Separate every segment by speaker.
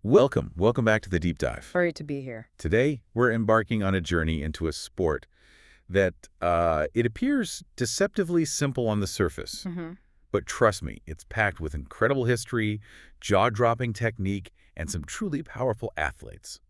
Speaker 1: Welcome back to the deep dive.
Speaker 2: Great to be here.
Speaker 1: Today, we're embarking on a journey into a sport that it appears deceptively simple on the surface.
Speaker 2: hmm
Speaker 1: But trust me, it's packed with incredible history, jaw-dropping technique, and some truly powerful athletes.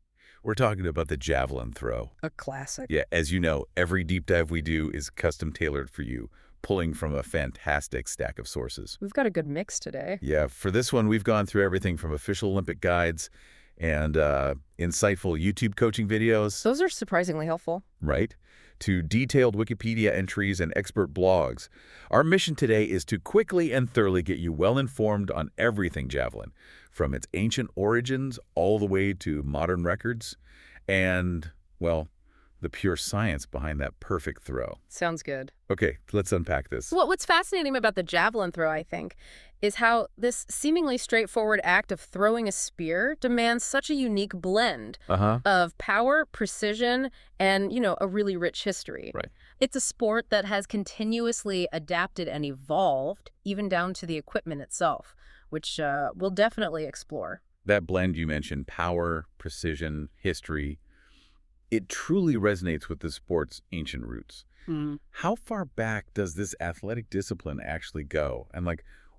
Speaker 1: We're talking about the javelin throw.
Speaker 2: A classic.
Speaker 1: Yeah, as you know, every deep dive we do is custom tailored for you, pulling from a fantastic stack of sources.
Speaker 2: We've got a good mix today.
Speaker 1: Yeah, for this one, we've gone through everything from official Olympic guides and insightful YouTube coaching videos,
Speaker 2: Those are surprisingly helpful.
Speaker 1: right, to detailed Wikipedia entries and expert blogs. Our mission today is to quickly and thoroughly get you well-informed on everything javelin, from its ancient origins all the way to modern records and, well, the pure science behind that perfect throw.
Speaker 2: Sounds good.
Speaker 1: Okay, let's unpack this.
Speaker 2: What's fascinating about the javelin throw, I think, is how this seemingly straightforward act of throwing a spear demands such a unique blend
Speaker 1: Uh-huh.
Speaker 2: of power, precision, and, a really rich history.
Speaker 1: Right.
Speaker 2: It's a sport that has continuously adapted and evolved, even down to the equipment itself, which we'll definitely explore.
Speaker 1: That blend you mentioned, power, precision, history, it truly resonates with the sport's ancient roots. How far back does this athletic discipline actually go? And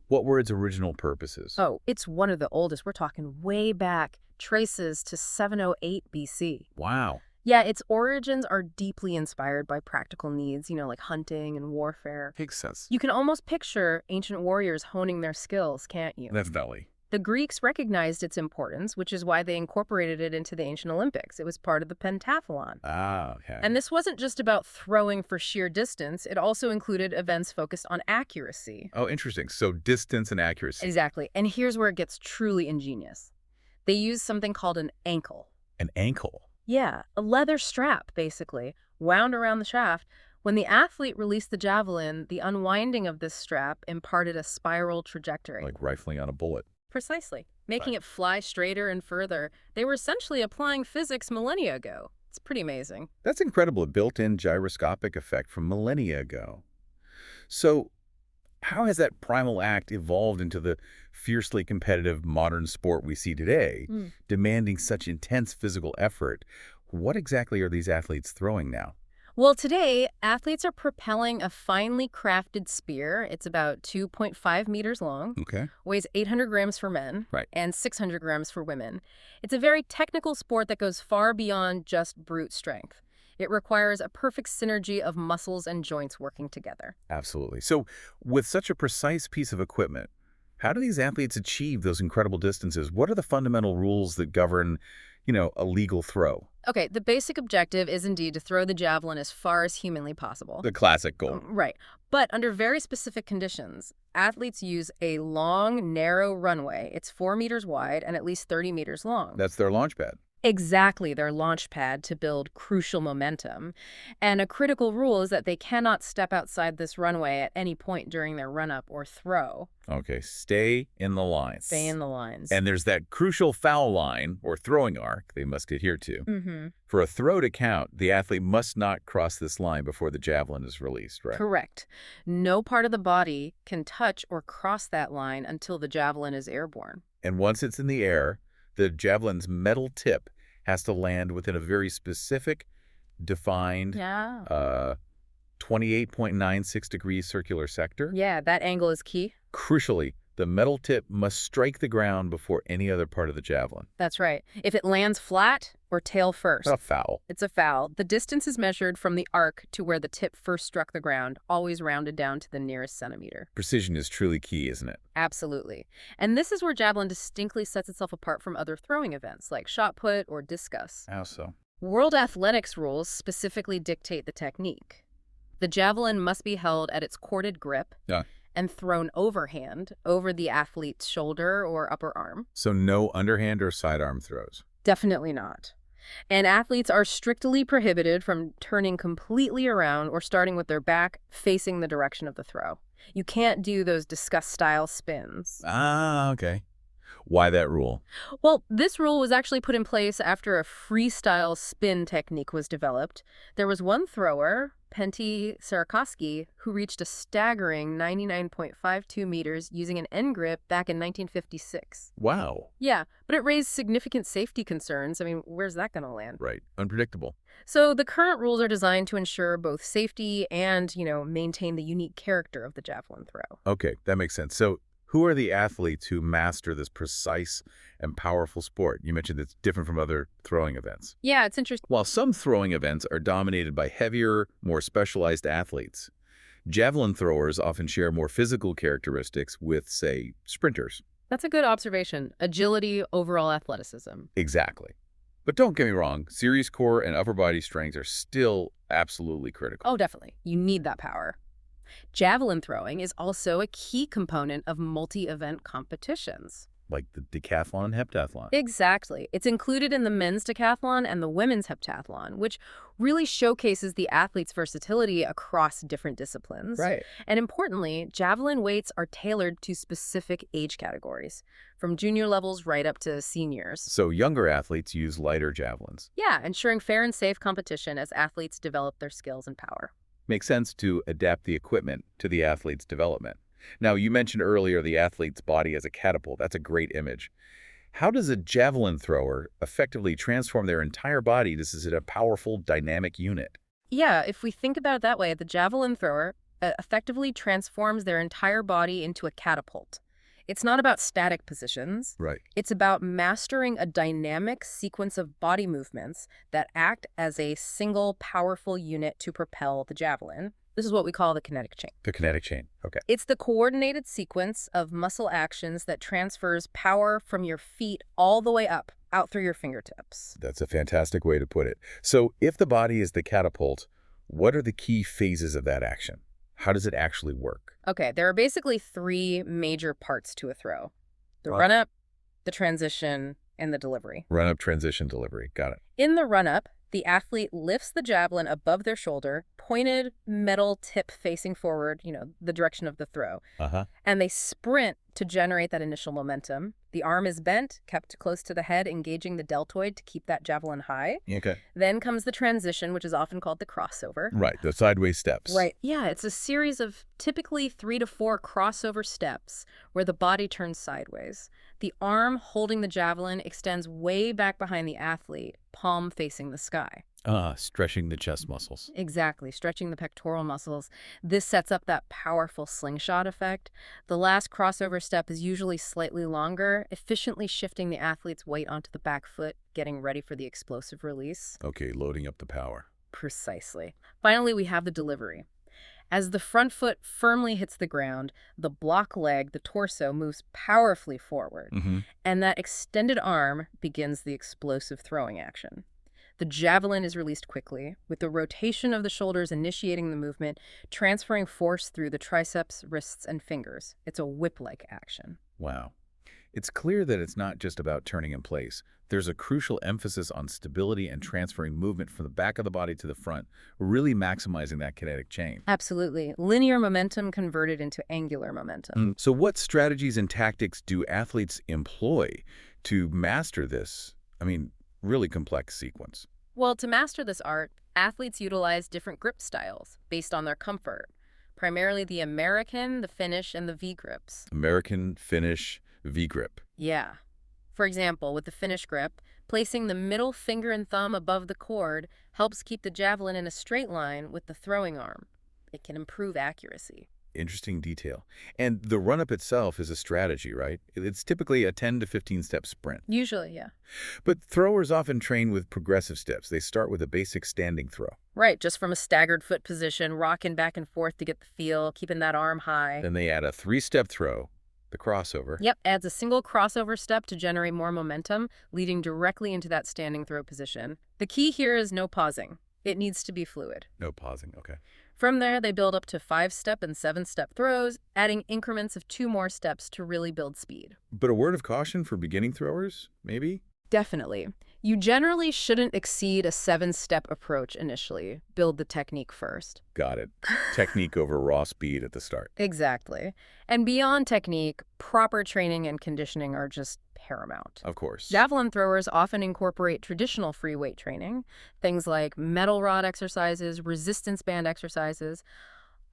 Speaker 1: what were its original purposes?
Speaker 2: Oh, it's one of the oldest. We're talking way back, traces to 708 BC.
Speaker 1: Wow.
Speaker 2: Yeah, its origins are deeply inspired by practical needs, like hunting and warfare.
Speaker 1: Makes sense.
Speaker 2: You can almost picture ancient warriors honing their skills, can't you?
Speaker 1: Definitely.
Speaker 2: The Greeks recognized its importance, which is why they incorporated it into the ancient Olympics. It was part of the pentathlon.
Speaker 1: Ah, okay.
Speaker 2: And this wasn't just about throwing for sheer distance. It also included events focused on accuracy.
Speaker 1: Oh, interesting. So distance and accuracy.
Speaker 2: Exactly. And here's where it gets truly ingenious. They used something called an ankle.
Speaker 1: An ankle.
Speaker 2: Yeah, a leather strap, basically, wound around the shaft. When the athlete released the javelin, the unwinding of this strap imparted a spiral trajectory.
Speaker 1: Like rifling on a bullet.
Speaker 2: Precisely. Making it fly straighter and further. They were essentially applying physics millennia ago. It's pretty amazing.
Speaker 1: That's incredible, a built-in gyroscopic effect from millennia ago. So how has that primal act evolved into the fiercely competitive modern sport we see today, demanding such intense physical effort? What exactly are these athletes throwing now?
Speaker 2: Well, today, athletes are propelling a finely crafted spear. It's about 2.5 meters long,
Speaker 1: Okay.
Speaker 2: weighs 800 grams for men,
Speaker 1: Right.
Speaker 2: and 600 grams for women. It's a very technical sport that goes far beyond just brute strength. It requires a perfect synergy of muscles and joints working together.
Speaker 1: Absolutely. So with such a precise piece of equipment, how do these athletes achieve those incredible distances? What are the fundamental rules that govern, a legal throw?
Speaker 2: Okay, the basic objective is indeed to throw the javelin as far as humanly possible.
Speaker 1: The classic goal.
Speaker 2: Right. But under very specific conditions, athletes use a long, narrow runway. It's 4 meters wide and at least 30 meters long.
Speaker 1: That's their launch pad.
Speaker 2: Exactly, their launch pad to build crucial momentum. And a critical rule is that they cannot step outside this runway at any point during their run-up or throw.
Speaker 1: Okay, stay in the lines.
Speaker 2: Stay in the lines.
Speaker 1: And there's that crucial foul line or throwing arc they must adhere to. For a throw to count, the athlete must not cross this line before the javelin is released, right?
Speaker 2: Correct. No part of the body can touch or cross that line until the javelin is airborne.
Speaker 1: And once it's in the air, the javelin's metal tip has to land within a very specific, defined,
Speaker 2: Yeah.
Speaker 1: 28.96 degrees circular sector.
Speaker 2: Yeah, that angle is key.
Speaker 1: Crucially, the metal tip must strike the ground before any other part of the javelin.
Speaker 2: That's right. If it lands flat or tail first,
Speaker 1: A foul.
Speaker 2: it's a foul. The distance is measured from the arc to where the tip first struck the ground, always rounded down to the nearest centimeter.
Speaker 1: Precision is truly key, isn't it?
Speaker 2: Absolutely. And this is where javelin distinctly sets itself apart from other throwing events like shot put or discus.
Speaker 1: How so?
Speaker 2: World athletics rules specifically dictate the technique. The javelin must be held at its corded grip
Speaker 1: Yeah.
Speaker 2: and thrown overhand over the athlete's shoulder or upper arm.
Speaker 1: So no underhand or sidearm throws.
Speaker 2: Definitely not. And athletes are strictly prohibited from turning completely around or starting with their back facing the direction of the throw. You can't do those discus-style spins.
Speaker 1: Ah, okay. Why that rule?
Speaker 2: Well, this rule was actually put in place after a freestyle spin technique was developed. There was one thrower, Pentti Sarakoski, who reached a staggering 99.52 meters using an end grip back in 1956.
Speaker 1: Wow.
Speaker 2: Yeah, but it raised significant safety concerns. I mean, where's that going to land?
Speaker 1: Right. Unpredictable.
Speaker 2: So the current rules are designed to ensure both safety and, maintain the unique character of the javelin throw.
Speaker 1: Okay, that makes sense. So who are the athletes who master this precise and powerful sport? You mentioned it's different from other throwing events.
Speaker 2: Yeah, it's interesting.
Speaker 1: While some throwing events are dominated by heavier, more specialized athletes, javelin throwers often share more physical characteristics with, say, sprinters.
Speaker 2: That's a good observation. Agility, overall athleticism.
Speaker 1: Exactly. But don't get me wrong, serious core and upper body strength are still absolutely critical.
Speaker 2: Oh, definitely. You need that power. Javelin throwing is also a key component of multi-event competitions.
Speaker 1: Like the decathlon and heptathlon.
Speaker 2: Exactly. It's included in the men's decathlon and the women's heptathlon, which really showcases the athlete's versatility across different disciplines.
Speaker 1: Right.
Speaker 2: And importantly, javelin weights are tailored to specific age categories, from junior levels right up to seniors.
Speaker 1: So younger athletes use lighter javelins.
Speaker 2: Yeah, ensuring fair and safe competition as athletes develop their skills and power.
Speaker 1: Makes sense to adapt the equipment to the athlete's development. Now, you mentioned earlier the athlete's body as a catapult. That's a great image. How does a javelin thrower effectively transform their entire body? This is a powerful, dynamic unit.
Speaker 2: Yeah, if we think about it that way, the javelin thrower effectively transforms their entire body into a catapult. It's not about static positions.
Speaker 1: Right.
Speaker 2: It's about mastering a dynamic sequence of body movements that act as a single powerful unit to propel the javelin. This is what we call the kinetic chain.
Speaker 1: The kinetic chain. Okay.
Speaker 2: It's the coordinated sequence of muscle actions that transfers power from your feet all the way up, out through your fingertips.
Speaker 1: That's a fantastic way to put it. So if the body is the catapult, what are the key phases of that action? How does it actually work?
Speaker 2: Okay, there are basically three major parts to a throw. The run-up, the transition, and the delivery.
Speaker 1: Run-up, transition, delivery. Got it.
Speaker 2: In the run-up, the athlete lifts the javelin above their shoulder, pointed metal tip facing forward, the direction of the throw. And they sprint to generate that initial momentum. The arm is bent, kept close to the head, engaging the deltoid to keep that javelin high.
Speaker 1: Okay.
Speaker 2: Then comes the transition, which is often called the crossover.
Speaker 1: Right, the sideways steps.
Speaker 2: Right. Yeah, it's a series of typically 3 to 4 crossover steps where the body turns sideways. The arm holding the javelin extends way back behind the athlete, palm facing the sky.
Speaker 1: Stretching the chest muscles.
Speaker 2: Exactly, stretching the pectoral muscles. This sets up that powerful slingshot effect. The last crossover step is usually slightly longer, efficiently shifting the athlete's weight onto the back foot, getting ready for the explosive release.
Speaker 1: Okay, loading up the power.
Speaker 2: Precisely. Finally, we have the delivery. As the front foot firmly hits the ground, the block leg, the torso, moves powerfully forward, and that extended arm begins the explosive throwing action. The javelin is released quickly, with the rotation of the shoulders initiating the movement, transferring force through the triceps, wrists, and fingers. It's a whip-like action.
Speaker 1: Wow. It's clear that it's not just about turning in place. There's a crucial emphasis on stability and transferring movement from the back of the body to the front, really maximizing that kinetic chain.
Speaker 2: Absolutely. Linear momentum converted into angular momentum.
Speaker 1: So what strategies and tactics do athletes employ to master this, really complex sequence?
Speaker 2: Well, to master this art, athletes utilize different grip styles based on their comfort, primarily the American, the Finnish, and the V-grips.
Speaker 1: American, Finnish, V-grip.
Speaker 2: Yeah. For example, with the Finnish grip, placing the middle finger and thumb above the cord helps keep the javelin in a straight line with the throwing arm. It can improve accuracy.
Speaker 1: Interesting detail. And the run-up itself is a strategy, right? It's typically a 10 to 15-step sprint.
Speaker 2: Usually, yeah.
Speaker 1: But throwers often train with progressive steps. They start with a basic standing throw.
Speaker 2: Right, just from a staggered foot position, rocking back and forth to get the feel, keeping that arm high.
Speaker 1: Then they add a 3-step throw, the crossover.
Speaker 2: Yep, adds a single crossover step to generate more momentum, leading directly into that standing throw position. The key here is no pausing. It needs to be fluid.
Speaker 1: No pausing, okay.
Speaker 2: From there, they build up to 5-step and 7-step throws, adding increments of 2 more steps to really build speed.
Speaker 1: But a word of caution for beginning throwers, maybe?
Speaker 2: Definitely. You generally shouldn't exceed a 7-step approach initially. Build the technique first.
Speaker 1: Got it. Technique over raw speed at the start.
Speaker 2: Exactly. And beyond technique, proper training and conditioning are just paramount.
Speaker 1: Of course.
Speaker 2: Javelin throwers often incorporate traditional free weight training, things like metal rod exercises, resistance band exercises,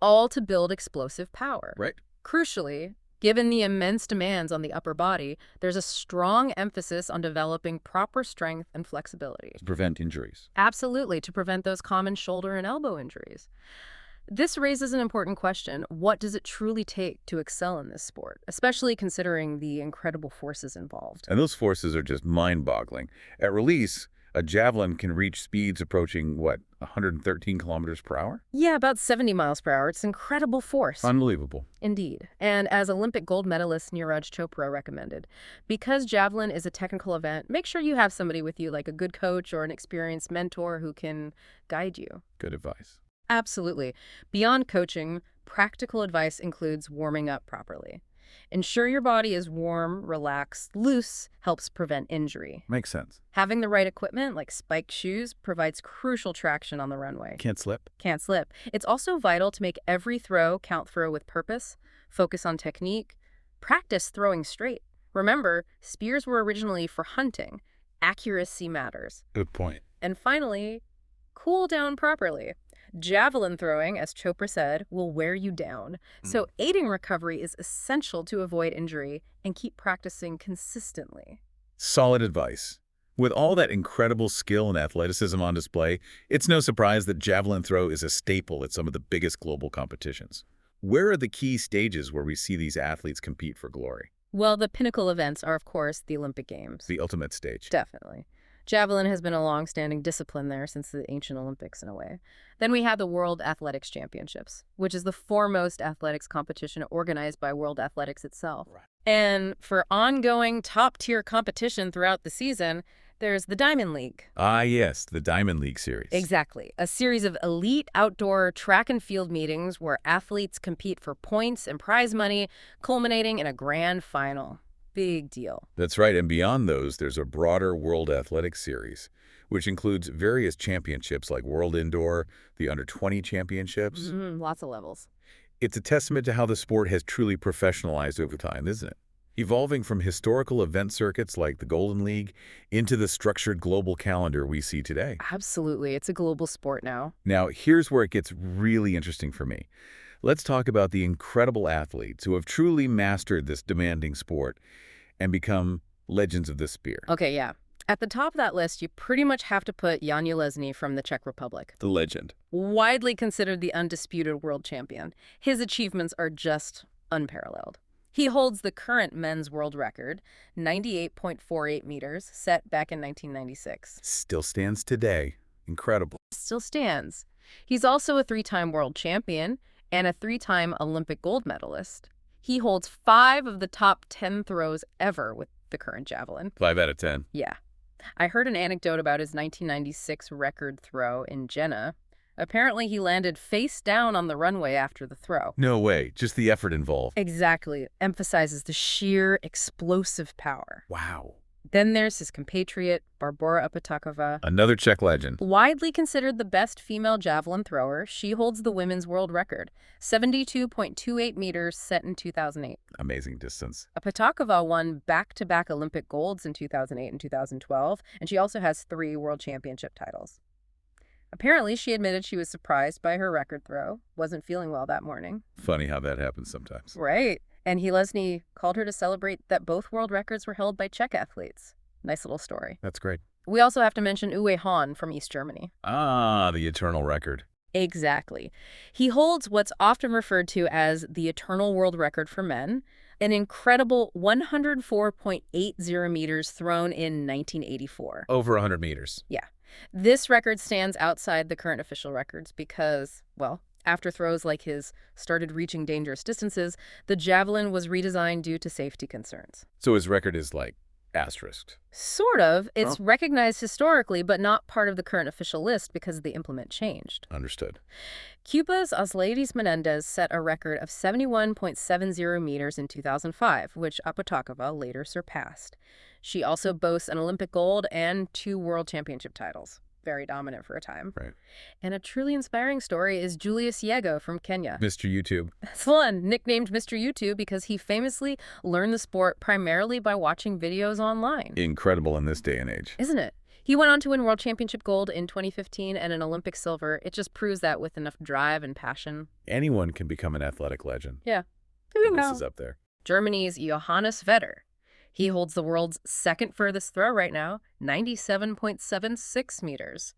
Speaker 2: all to build explosive power.
Speaker 1: Right.
Speaker 2: Crucially, given the immense demands on the upper body, there's a strong emphasis on developing proper strength and flexibility.
Speaker 1: To prevent injuries.
Speaker 2: Absolutely, to prevent those common shoulder and elbow injuries. This raises an important question. What does it truly take to excel in this sport, especially considering the incredible forces involved?
Speaker 1: And those forces are just mind-boggling. At release, a javelin can reach speeds approaching, what, 113 kilometers per hour?
Speaker 2: Yeah, about 70 miles per hour. It's incredible force.
Speaker 1: Unbelievable.
Speaker 2: Indeed. And as Olympic gold medalist Neeraj Chopra recommended, because javelin is a technical event, make sure you have somebody with you, like a good coach or an experienced mentor who can guide you.
Speaker 1: Good advice.
Speaker 2: Absolutely. Beyond coaching, practical advice includes warming up properly. Ensure your body is warm, relaxed, loose helps prevent injury.
Speaker 1: Makes sense.
Speaker 2: Having the right equipment, like spiked shoes, provides crucial traction on the runway.
Speaker 1: Can't slip.
Speaker 2: Can't slip. It's also vital to make every throw count throw with purpose, focus on technique, practice throwing straight. Remember, spears were originally for hunting. Accuracy matters.
Speaker 1: Good point.
Speaker 2: And finally, cool down properly. Javelin throwing, as Chopra said, will wear you down. So aiding recovery is essential to avoid injury and keep practicing consistently.
Speaker 1: Solid advice. With all that incredible skill and athleticism on display, it's no surprise that javelin throw is a staple at some of the biggest global competitions. Where are the key stages where we see these athletes compete for glory?
Speaker 2: Well, the pinnacle events are, of course, the Olympic Games.
Speaker 1: The ultimate stage.
Speaker 2: Definitely. Javelin has been a long-standing discipline there since the ancient Olympics, in a way. Then we have the World Athletics Championships, which is the foremost athletics competition organized by World Athletics itself.
Speaker 1: Right.
Speaker 2: And for ongoing top-tier competition throughout the season, there's the Diamond League.
Speaker 1: Ah, yes, the Diamond League series.
Speaker 2: Exactly. A series of elite outdoor track and field meetings where athletes compete for points and prize money, culminating in a grand final. Big deal.
Speaker 1: That's right, and beyond those, there's a broader World Athletics series, which includes various championships like World Indoor, the Under-20 Championships.
Speaker 2: Lots of levels.
Speaker 1: It's a testament to how the sport has truly professionalized over time, isn't it? Evolving from historical event circuits like the Golden League into the structured global calendar we see today.
Speaker 2: Absolutely. It's a global sport now.
Speaker 1: Now, here's where it gets really interesting for me. Let's talk about the incredible athletes who have truly mastered this demanding sport and become legends of the spear.
Speaker 2: Okay, yeah. At the top of that list, you pretty much have to put Jan Jelezny from the Czech Republic.
Speaker 1: The legend.
Speaker 2: Widely considered the undisputed world champion. His achievements are just unparalleled. He holds the current men's world record, 98.48 meters, set back in 1996.
Speaker 1: Still stands today. Incredible.
Speaker 2: Still stands. He's also a 3-time world champion and a 3-time Olympic gold medalist. He holds 5 of the top 10 throws ever with the current javelin.
Speaker 1: 5 out of 10.
Speaker 2: Yeah. I heard an anecdote about his 1996 record throw in Jena. Apparently, he landed face down on the runway after the throw.
Speaker 1: No way. Just the effort involved.
Speaker 2: Exactly. Emphasizes the sheer explosive power.
Speaker 1: Wow.
Speaker 2: Then there's his compatriot, Barbora Apatakova.
Speaker 1: Another Czech legend.
Speaker 2: Widely considered the best female javelin thrower, she holds the women's world record, 72.28 meters, set in 2008.
Speaker 1: Amazing distance.
Speaker 2: Apatakova won back-to-back Olympic golds in 2008 and 2012, and she also has 3 world championship titles. Apparently, she admitted she was surprised by her record throw, wasn't feeling well that morning.
Speaker 1: Funny how that happens sometimes.
Speaker 2: Right. And Jelezny called her to celebrate that both world records were held by Czech athletes. Nice little story.
Speaker 1: That's great.
Speaker 2: We also have to mention Uwe Hahn from East Germany.
Speaker 1: Ah, the eternal record.
Speaker 2: Exactly. He holds what's often referred to as the eternal world record for men, an incredible 104.80 meters thrown in 1984.
Speaker 1: Over 100 meters.
Speaker 2: Yeah. This record stands outside the current official records because, well, after throws like his started reaching dangerous distances, the javelin was redesigned due to safety concerns.
Speaker 1: So his record is like Asterisked.
Speaker 2: Sort of. It's
Speaker 1: Oh.
Speaker 2: recognized historically, but not part of the current official list because the implement changed.
Speaker 1: Understood.
Speaker 2: Cuba's Osleides Menendez set a record of 71.70 meters in 2005, which Apotakova later surpassed. She also boasts an Olympic gold and 2 world championship titles. Very dominant for a time.
Speaker 1: Right.
Speaker 2: And a truly inspiring story is Julius Yego from Kenya.
Speaker 1: Mr. YouTube.
Speaker 2: That's one, nicknamed Mr. YouTube because he famously learned the sport primarily by watching videos online.
Speaker 1: Incredible in this day and age.
Speaker 2: Isn't it? He went on to win World Championship gold in 2015 and an Olympic silver. It just proves that with enough drive and passion.
Speaker 1: Anyone can become an athletic legend.
Speaker 2: Yeah.
Speaker 1: This is up there.
Speaker 2: Germany's Johannes Vetter. He holds the world's second furthest throw right now, 97.76 meters.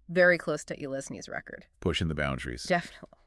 Speaker 2: Very close to Elesny's record.
Speaker 1: Pushing the boundaries.
Speaker 2: Definitely.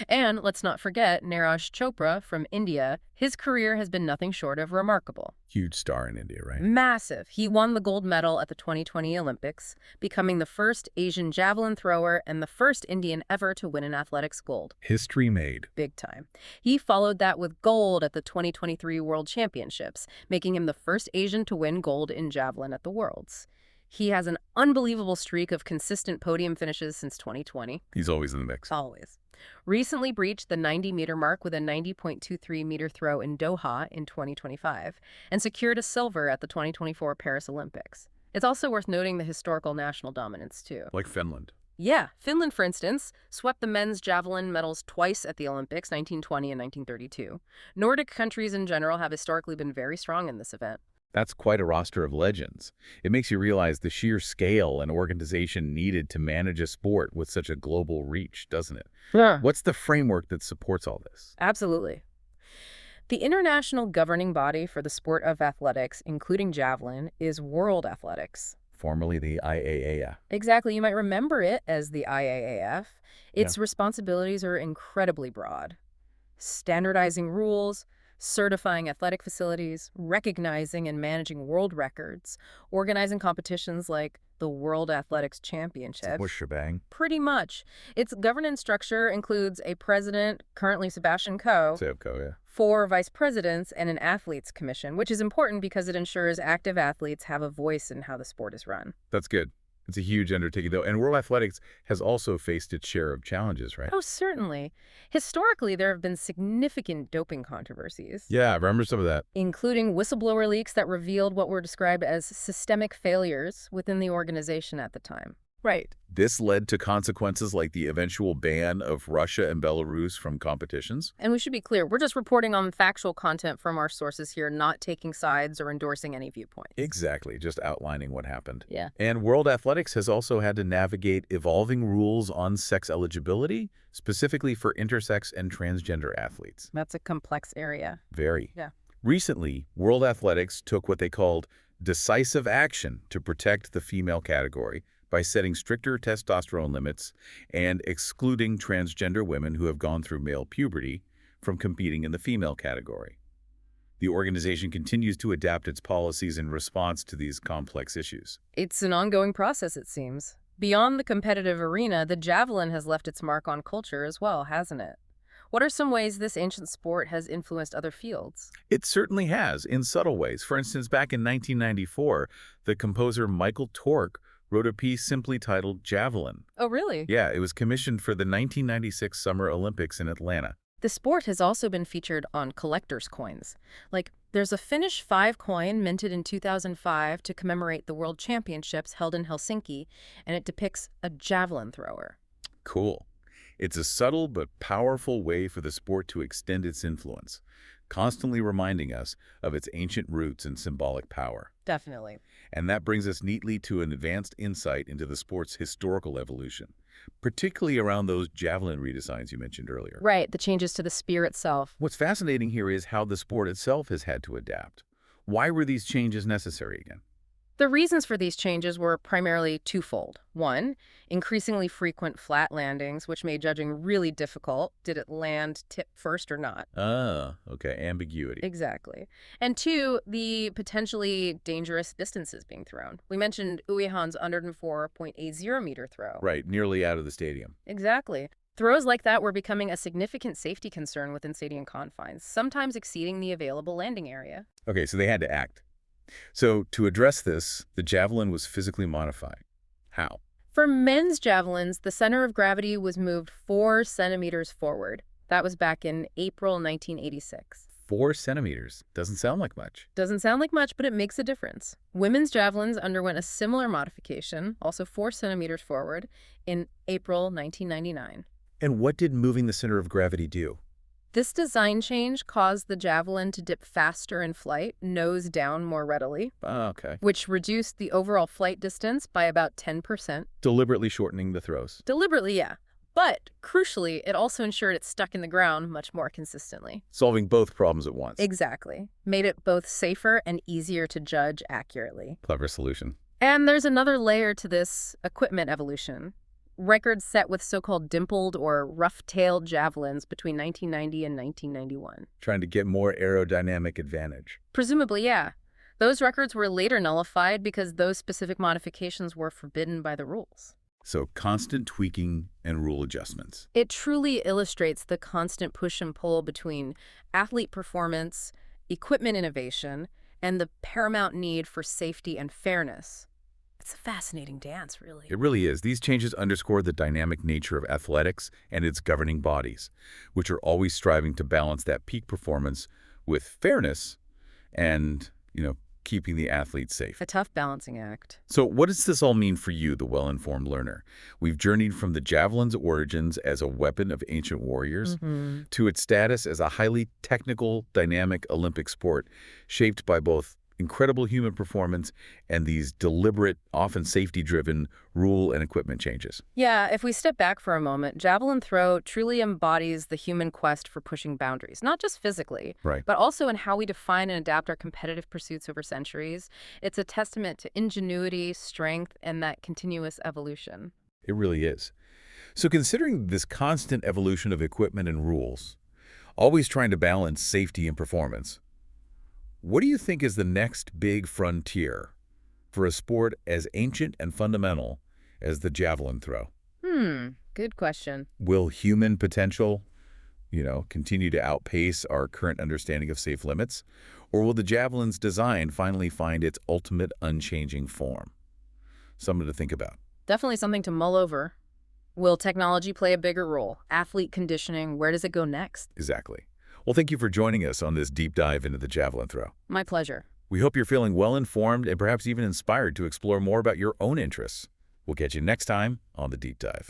Speaker 2: And let's not forget Neeraj Chopra from India. His career has been nothing short of remarkable.
Speaker 1: Huge star in India, right?
Speaker 2: Massive. He won the gold medal at the 2020 Olympics, becoming the first Asian javelin thrower and the first Indian ever to win an athletics gold.
Speaker 1: History made.
Speaker 2: Big time. He followed that with gold at the 2023 World Championships, making him the first Asian to win gold in javelin at the Worlds. He has an unbelievable streak of consistent podium finishes since 2020.
Speaker 1: He's always in the mix.
Speaker 2: Always. Recently breached the 90-meter mark with a 90.23-meter throw in Doha in 2025 and secured a silver at the 2024 Paris Olympics. It's also worth noting the historical national dominance, too.
Speaker 1: Like Finland.
Speaker 2: Yeah, Finland, for instance, swept the men's javelin medals twice at the Olympics, 1920 and 1932. Nordic countries in general have historically been very strong in this event.
Speaker 1: That's quite a roster of legends. It makes you realize the sheer scale and organization needed to manage a sport with such a global reach, doesn't it?
Speaker 2: Yeah.
Speaker 1: What's the framework that supports all this?
Speaker 2: Absolutely. The international governing body for the sport of athletics, including javelin, is World Athletics.
Speaker 1: Formerly the IAAF.
Speaker 2: Exactly. You might remember it as the IAAF. Its responsibilities are incredibly broad. Standardizing rules, certifying athletic facilities, recognizing and managing world records, organizing competitions like the World Athletics Championships.
Speaker 1: Whoosh shebang.
Speaker 2: Pretty much. Its governance structure includes a president, currently Sebastian Coe,
Speaker 1: Yeah.
Speaker 2: 4 vice presidents, and an athletes commission, which is important because it ensures active athletes have a voice in how the sport is run.
Speaker 1: That's good. It's a huge undertaking, though. And World Athletics has also faced its share of challenges, right?
Speaker 2: Oh, certainly. Historically, there have been significant doping controversies.
Speaker 1: Yeah, I remember some of that.
Speaker 2: Including whistleblower leaks that revealed what were described as systemic failures within the organization at the time. Right.
Speaker 1: This led to consequences like the eventual ban of Russia and Belarus from competitions.
Speaker 2: And we should be clear, we're just reporting on factual content from our sources here, not taking sides or endorsing any viewpoints.
Speaker 1: Exactly, just outlining what happened.
Speaker 2: Yeah.
Speaker 1: And World Athletics has also had to navigate evolving rules on sex eligibility, specifically for intersex and transgender athletes.
Speaker 2: That's a complex area.
Speaker 1: Very.
Speaker 2: Yeah.
Speaker 1: Recently, World Athletics took what they called decisive action to protect the female category by setting stricter testosterone limits and excluding transgender women who have gone through male puberty from competing in the female category. The organization continues to adapt its policies in response to these complex issues.
Speaker 2: It's an ongoing process, it seems. Beyond the competitive arena, the javelin has left its mark on culture as well, hasn't it? What are some ways this ancient sport has influenced other fields?
Speaker 1: It certainly has, in subtle ways. For instance, back in 1994, the composer Michael Tork wrote a piece simply titled Javelin.
Speaker 2: Oh, really?
Speaker 1: Yeah, it was commissioned for the 1996 Summer Olympics in Atlanta.
Speaker 2: The sport has also been featured on collector's coins. Like, there's a Finnish 5 coin minted in 2005 to commemorate the World Championships held in Helsinki, and it depicts a javelin thrower.
Speaker 1: Cool. It's a subtle but powerful way for the sport to extend its influence, constantly reminding us of its ancient roots and symbolic power.
Speaker 2: Definitely.
Speaker 1: And that brings us neatly to an advanced insight into the sport's historical evolution, particularly around those javelin redesigns you mentioned earlier.
Speaker 2: Right, the changes to the spear itself.
Speaker 1: What's fascinating here is how the sport itself has had to adapt. Why were these changes necessary again?
Speaker 2: The reasons for these changes were primarily twofold. One, increasingly frequent flat landings, which made judging really difficult. Did it land tip first or not?
Speaker 1: Ah, okay, ambiguity.
Speaker 2: Exactly. And two, the potentially dangerous distances being thrown. We mentioned Uihan's 104.80-meter throw.
Speaker 1: Right, nearly out of the stadium.
Speaker 2: Exactly. Throws like that were becoming a significant safety concern within stadium confines, sometimes exceeding the available landing area.
Speaker 1: Okay, so they had to act. So to address this, the javelin was physically modified. How?
Speaker 2: For men's javelins, the center of gravity was moved 4 centimeters forward. That was back in April 1986.
Speaker 1: 4 centimeters. Doesn't sound like much.
Speaker 2: Doesn't sound like much, but it makes a difference. Women's javelins underwent a similar modification, also 4 centimeters forward, in April 1999.
Speaker 1: And what did moving the center of gravity do?
Speaker 2: This design change caused the javelin to dip faster in flight, nose down more readily,
Speaker 1: Okay.
Speaker 2: which reduced the overall flight distance by about 10%.
Speaker 1: Deliberately shortening the throws.
Speaker 2: Deliberately, yeah. But, crucially, it also ensured it stuck in the ground much more consistently.
Speaker 1: Solving both problems at once.
Speaker 2: Exactly. Made it both safer and easier to judge accurately.
Speaker 1: Clever solution.
Speaker 2: And there's another layer to this equipment evolution. Records set with so-called dimpled or rough-tailed javelins between 1990 and 1991.
Speaker 1: Trying to get more aerodynamic advantage.
Speaker 2: Presumably, yeah. Those records were later nullified because those specific modifications were forbidden by the rules.
Speaker 1: So constant tweaking and rule adjustments.
Speaker 2: It truly illustrates the constant push and pull between athlete performance, equipment innovation, and the paramount need for safety and fairness. It's a fascinating dance, really.
Speaker 1: It really is. These changes underscore the dynamic nature of athletics and its governing bodies, which are always striving to balance that peak performance with fairness and, keeping the athlete safe.
Speaker 2: A tough balancing act.
Speaker 1: So what does this all mean for you, the well-informed learner? We've journeyed from the javelin's origins as a weapon of ancient warriors to its status as a highly technical, dynamic Olympic sport shaped by both incredible human performance and these deliberate, often safety-driven rule and equipment changes.
Speaker 2: Yeah, if we step back for a moment, javelin throw truly embodies the human quest for pushing boundaries, not just physically,
Speaker 1: Right.
Speaker 2: but also in how we define and adapt our competitive pursuits over centuries. It's a testament to ingenuity, strength, and that continuous evolution.
Speaker 1: It really is. So considering this constant evolution of equipment and rules, always trying to balance safety and performance, what do you think is the next big frontier for a sport as ancient and fundamental as the javelin throw?
Speaker 2: Good question.
Speaker 1: Will human potential, continue to outpace our current understanding of safe limits? Or will the javelin's design finally find its ultimate unchanging form? Something to think about.
Speaker 2: Definitely something to mull over. Will technology play a bigger role? Athlete conditioning, where does it go next?
Speaker 1: Exactly. Well, thank you for joining us on this deep dive into the javelin throw.
Speaker 2: My pleasure.
Speaker 1: We hope you're feeling well-informed and perhaps even inspired to explore more about your own interests. We'll catch you next time on The Deep Dive.